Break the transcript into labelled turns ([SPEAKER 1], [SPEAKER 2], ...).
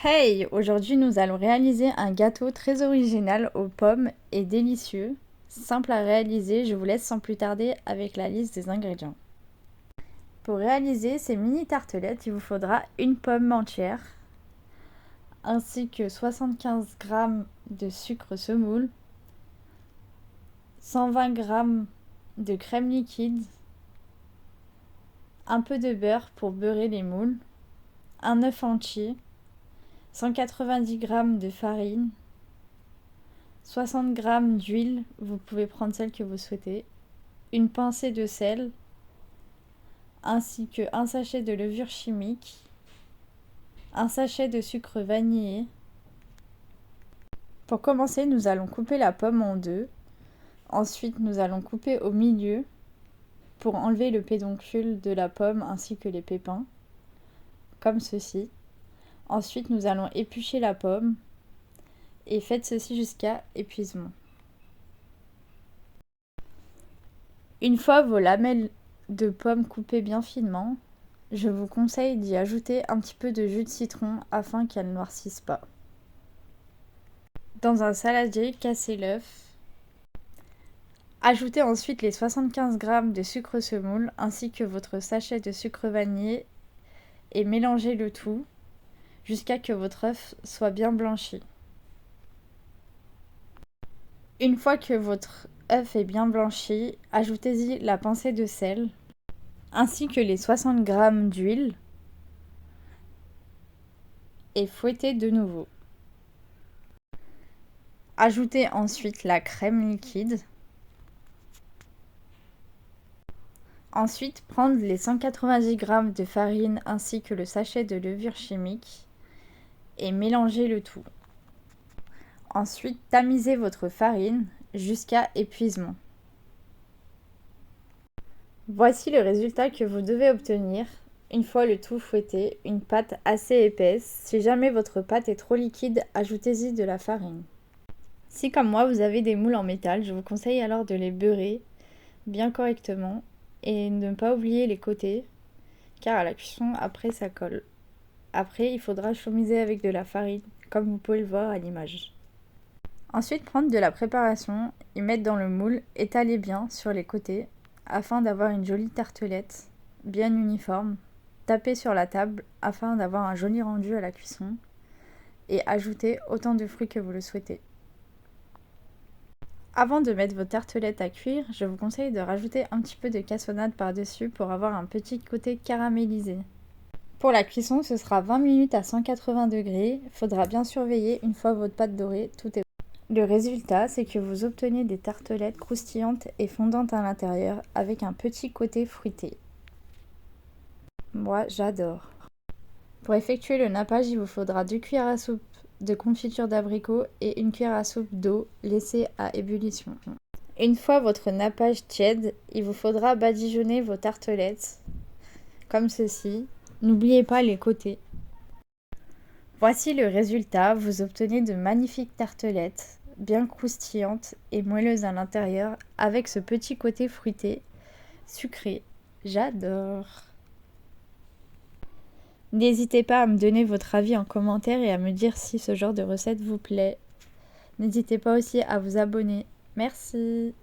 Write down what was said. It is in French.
[SPEAKER 1] Hey! Aujourd'hui, nous allons réaliser un gâteau très original aux pommes et délicieux. Simple à réaliser, je vous laisse sans plus tarder avec la liste des ingrédients. Pour réaliser ces mini tartelettes, il vous faudra une pomme entière, ainsi que 75 g de sucre semoule, 120 g de crème liquide, un peu de beurre pour beurrer les moules, un œuf entier, 190 g de farine, 60 g d'huile, vous pouvez prendre celle que vous souhaitez, une pincée de sel, ainsi qu'un sachet de levure chimique, un sachet de sucre vanillé. Pour commencer, nous allons couper la pomme en deux. Ensuite, nous allons couper au milieu pour enlever le pédoncule de la pomme ainsi que les pépins, comme ceci. Ensuite, nous allons éplucher la pomme et faites ceci jusqu'à épuisement. Une fois vos lamelles de pommes coupées bien finement, je vous conseille d'y ajouter un petit peu de jus de citron afin qu'elles ne noircissent pas. Dans un saladier, cassez l'œuf. Ajoutez ensuite les 75 g de sucre semoule ainsi que votre sachet de sucre vanillé et mélangez le tout jusqu'à ce que votre œuf soit bien blanchi. Une fois que votre œuf est bien blanchi, ajoutez-y la pincée de sel ainsi que les 60 g d'huile et fouettez de nouveau. Ajoutez ensuite la crème liquide. Ensuite, prendre les 190 g de farine ainsi que le sachet de levure chimique et mélanger le tout. Ensuite, tamisez votre farine jusqu'à épuisement. Voici le résultat que vous devez obtenir une fois le tout fouetté, une pâte assez épaisse. Si jamais votre pâte est trop liquide, ajoutez-y de la farine. Si comme moi vous avez des moules en métal, je vous conseille alors de les beurrer bien correctement et ne pas oublier les côtés car à la cuisson après ça colle. Après il faudra chemiser avec de la farine comme vous pouvez le voir à l'image. Ensuite prendre de la préparation et mettre dans le moule, étaler bien sur les côtés afin d'avoir une jolie tartelette bien uniforme. Taper sur la table afin d'avoir un joli rendu à la cuisson et ajouter autant de fruits que vous le souhaitez. Avant de mettre vos tartelettes à cuire, je vous conseille de rajouter un petit peu de cassonade par-dessus pour avoir un petit côté caramélisé. Pour la cuisson, ce sera 20 minutes à 180 degrés. Il faudra bien surveiller une fois votre pâte dorée, tout est bon. Le résultat, c'est que vous obtenez des tartelettes croustillantes et fondantes à l'intérieur avec un petit côté fruité. Moi, j'adore. Pour effectuer le nappage, il vous faudra 2 cuillères à soupe de confiture d'abricot et 1 cuillère à soupe d'eau laissée à ébullition. Une fois votre nappage tiède, il vous faudra badigeonner vos tartelettes, comme ceci. N'oubliez pas les côtés. Voici le résultat, vous obtenez de magnifiques tartelettes, bien croustillantes et moelleuses à l'intérieur, avec ce petit côté fruité, sucré. J'adore! N'hésitez pas à me donner votre avis en commentaire et à me dire si ce genre de recette vous plaît. N'hésitez pas aussi à vous abonner. Merci!